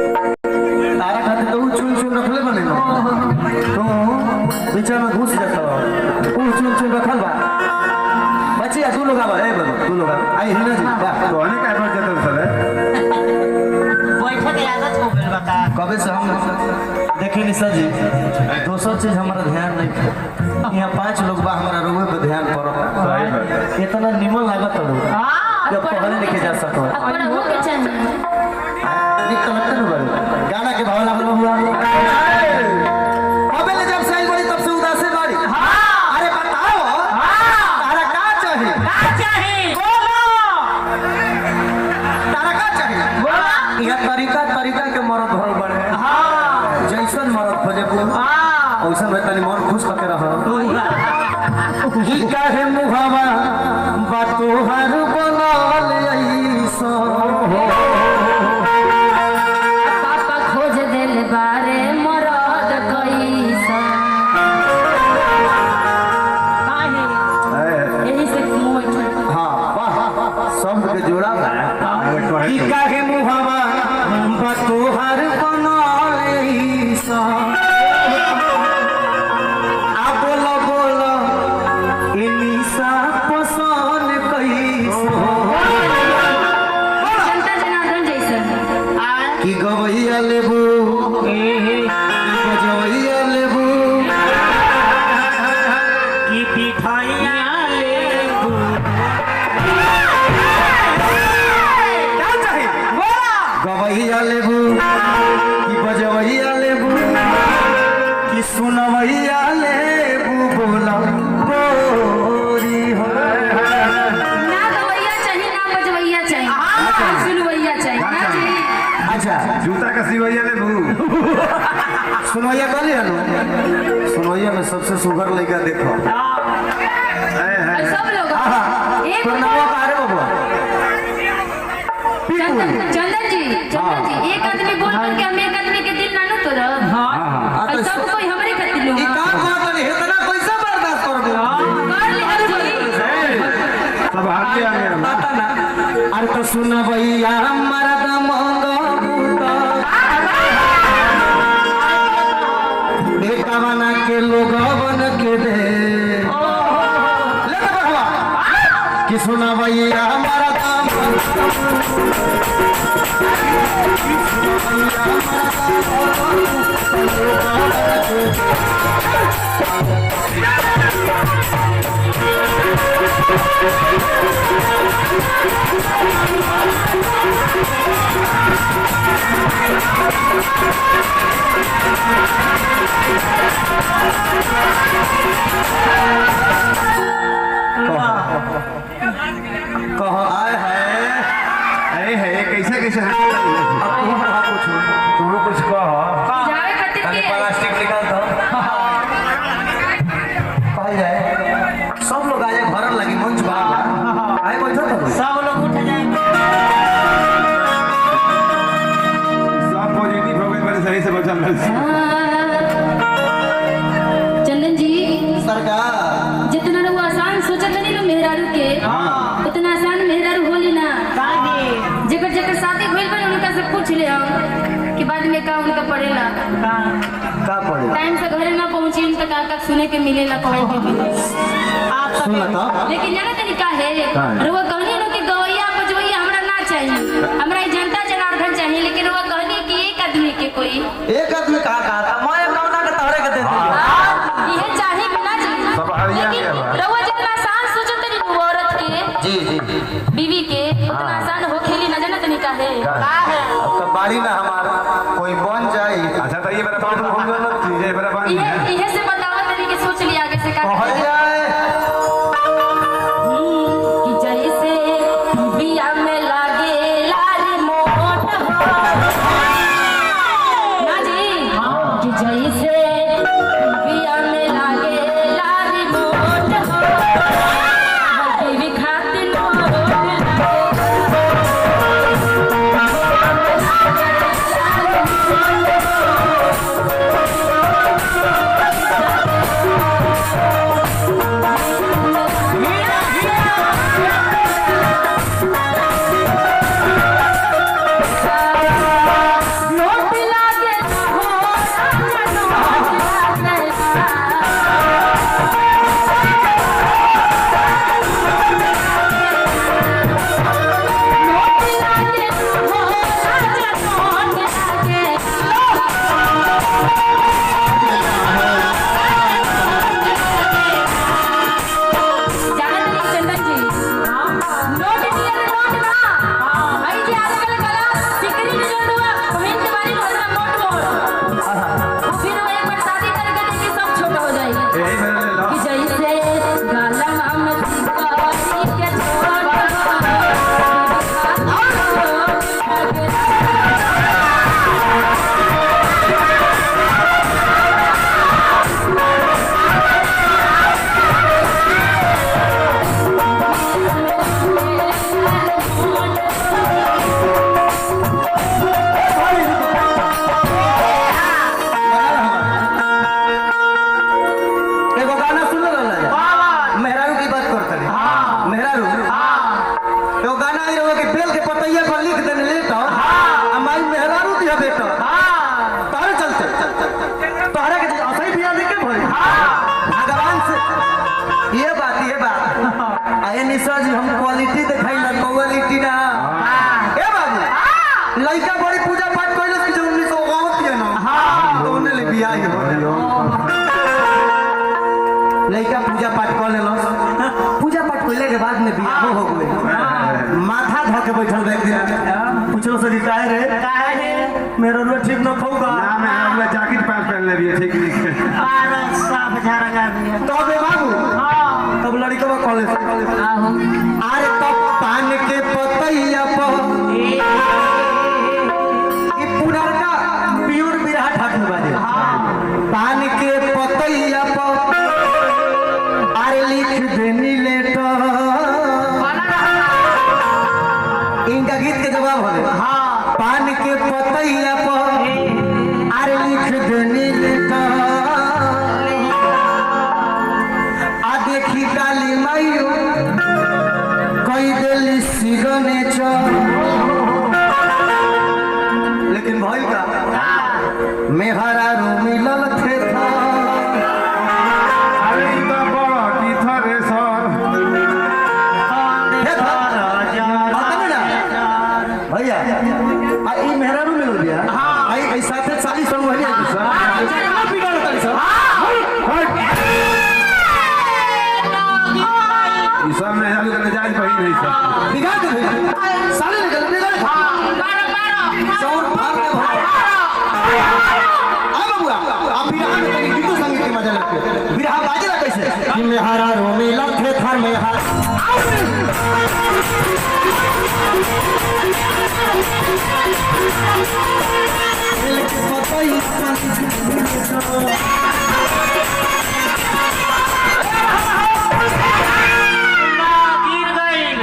तारा खाते तो चुन चुन रखले बने ना तो बीच में घुस जाता चुन चुन रखल बा बच्चे तू लोग आवा ए बाबू तू लोग आई हिना जी कौन का बात जाता साले बैठे के आदत हो गइल बता कबे से हम देखे नहीं सर जी दोसर चीज हमारा ध्यान नहीं यहाँ 5 लोग बा हमारा रोवे पे ध्यान पड़ो सही बात इतना निमन लागत तो जब पहले लेके जा सको अपन हो के चाहिए निक तो लगता है गाना के भाव लागल हुआ अबे ले जब सही बड़ी तब से उदास है बाड़ी अरे बताओ तारा का चाहिए बोलो तारा का चाहिए यह तरीका के मरद भर बने जैसन मरद खोजे को वैसन में तनी मन खुश करके रहो की काहे मुहावा बातो हर बनल ऐसो पापा खोज दिल बारे मरद कैसा काहे यही से मोय हाँ वाह शब्द के जोड़ा बा की काहे मुहावा बातो हर बनल ऐसो आ बोलो बोलो इनिसा पसंद कैसो जनता जनार्दन जैसन की गवैया लेबू गजवैया लेबू की पिठाइया लेबू क्या चाहिए गवैया लेबू की बजवैया लेबू की सुनवैया लेबू बोला गोरी हो ना गवैया चाहिए ना बजवैया चाहिए सुनवैया चाहिए ना जी अच्छा जूता का सिवैया ले भू सुनवैया कहली है सुनवैया में सबसे सुगर लड़का देखो और सब लोग एक तो नाम का रे बबुआ चंदन जी एक आदमी बोल बोल के हम एक आदमी के दिल ना तो रह और सब कोई हमरे खातिर लोग ई काम बात नहीं इतना पैसा बर्दाश्त कर दो कर ले हम जी सब हाथ में आ गया पता ना अरे तो सुना भैया हमारा दमंग बूता बेटा बना के लोग बन के दे ले तो बहवा कि सुना भैया हमारा दमंग कहो आए है अरे है कैसे कैसे अब तुम कुछ कहो जावे खातिर के प्लास्टिक निकाल दो कहा जाए सब लोग आए भरल लगी मंच बाहर आए बैठो तो सब लोग उठ जाएंगे सब पॉजिटिव हो गए बड़े सही से बचल रहे चंदन जी सरकार जितना लोग आसान सोचत नहीं लो मेहरारू के उतना आसान मेहरारू होली ना काहे जेकर जेकर शादी भइल बा उनका से पूछ ले हम कि बाद में का उनका पड़ेला का पड़े टाइम से घरे ना पहुंची उनका का सुने के मिलेला खाए के मिले आप सुन तो लेकिन जाना तरीका है रुआ कहनी नो कि गवैया बजवैया हमरा ना चाहिए हमरा ई जनता जनार्दन चाहिए लेकिन रुआ कहनी कि एक आदमी के कोई एक आदमी कहा था मैं कौना के तहरे के दे दी ये चाहिए कि ना चाहिए सब हरिया लेकिन गया बा। रुआ जितना आसान सोचत नहीं वो औरत के जी जी बीवी के उतना आसान हो खेली ना जाना तरीका है अब तो बारी ना हमारा कोई बन जाए अच्छा तो ये मेरा बात हम दोनों चीजें मेरा बात है ये से बतावा तरीके सोच लिया आगे से का कह जाए कि जैसे बिया में लागे लाल मोट हो ना जी कि जैसे बिया में लागे लाल मोट हो बीवी खातिर मोट लागे पूजा बेटा तारे चलते तोहरा के असली बिया देखे भाई भगवान से ये बात आए निशा जी हम क्वालिटी दिखाई ना क्वालिटी ना ए बाबू लड़का बड़ी पूजा पाठ कइले कि जो 1959 के ना तो उन्हें ले बिया ही हो लड़का पूजा पाठ कर लेलो पूजा पाठ कइले के बाद में बिया हो गए माथा धके बैठल देख दिन पूछो से काहे रे मेरा रो ठीक न होगा ना मैं हमला जैकेट पहन ले बिया ठीक नहीं अरे सब झरगा दिया तब बाबू तब लड़का कॉलेज अरे तब पान के पतैया पर ये पुरनका प्योर बिरहा ठाकुर बाजे पान के पतैया पर अरे लिख देनी लेटर इनका गीत के जवाब होले पान के पतैया पर अरे लिख देनी लेटर आ देखी काली माइयो कई दिल्ली सिग्नेचर लेकिन भाई का मेहरा रू मिलल थे था अरे इतना बड़ा की था रे सर भैया आ ई मेहरा रू मिलल बिया आई ऐसा थे साली संग भइले सर बिगड़ तली सर ये सब में हम लोग जायज पही नहीं सर बिगाड़ दे साले निकल बिगाड़ चौर फाड़ के भाग आ बबुआ आप बिरहा में तनी गीतो संगीत के मजा लगते बिरहा बाजेला कैसे कि मेहरा रो मिलल थे था मेहरा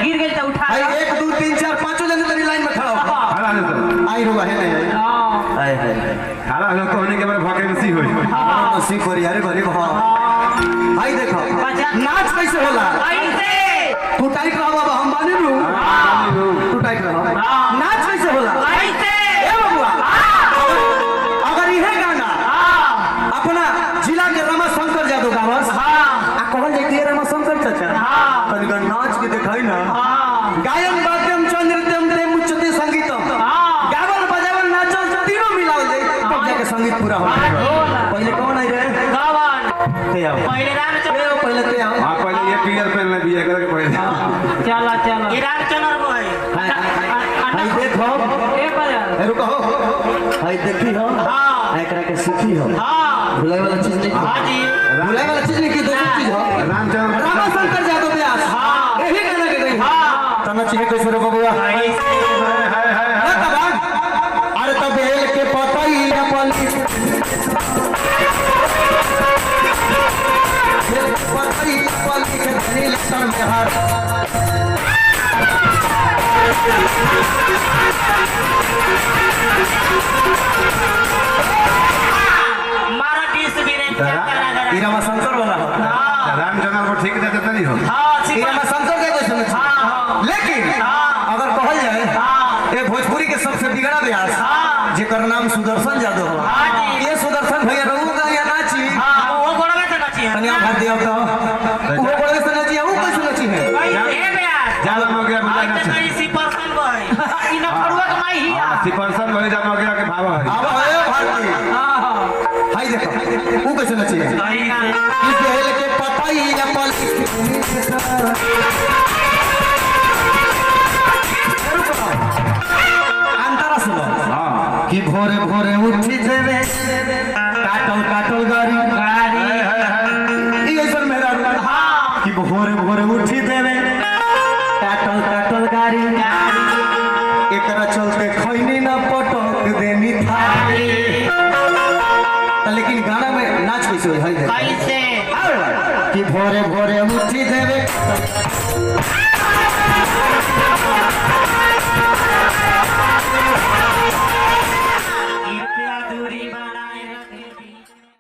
गिर गई तो उठा भाई 1 2 3 4 5 जने तेरी लाइन में खड़ा हो खड़ा है सर आई होगा है नहीं हाय हाय खड़ा हो तो होने के बाद वैकेंसी होई नसीब पर यार गरीब हो भाई देखो नाच कैसे होला कैसे तू टाइट रहो बाबा हम बानी रू तू टाइट रहो नाच कैसे होला कैसे ए बबुआ अगर इहे गाना अपना जिला के रमाशंकर यादव गावस आ कहल जाए कि रमाशंकर चाचा तनिक नाच के दिखाई ना गायन वाद्यम चंद्रत्यम ते मुच्यते संगीतम गावल बजावल नाचल तीनों मिलावल जाए तब जाके संगीत पूरा हो पहले कौन आई रे गावन ते आओ पहले राम पहले ते आओ हां पहले ये क्लियर पहन ले बिया करके पहले चला ईरान चनर बोय भाई देखो ए बजा रुको भाई देखी हो एकरा के सीखी हो भुलाए वाला चीज नहीं हां जी भुलाए वाला चीज नहीं की दूसरी चीज हो रामचंद्र रमाशंकर यादव व्यास यही गाना के गई तना चाहिए कैसे रो बबुआ हाय हाय अरे तब बेल के पतई अपन पतई अपन के नील सर में हाथ मारा डिस बिरे ई रमाशंकर वाला हो रामचंद्र को ठीक देते नहीं हो हां ई रमाशंकर के कैसे लेकिन अगर कहल जाए ये भोजपुरी के सबसे बिगड़ा व्यास जेकर नाम सुदर्शन यादव हो ये सुदर्शन भैया रहू का या नाची वो गोड़वे से नची है कन्या भाग दिया तो वो बड़े से नाची वो कैसे नाची है ए बेयास जाला हो गया बुझा ना आज इसी पर्सन बोय इना फड़ुआ कमाई हिया सिपर्सन भले जाम हो गया के भाव है अब है भारती हाय देखो वो कैसे नाची है कि बेल के पतई अपन अंतरा सुनो कि भोरे भोरे उठी जेबे काटल काटल गाड़ी ई ऐसन मेरा कि भोरे भोरे उठी देवे काटल काटल गाड़ी एकरा चलते खैनी ना पटक देनी थाली लेकिन गाना में नाच कैसे है कैसे कि भोरे भोरे उठी देवे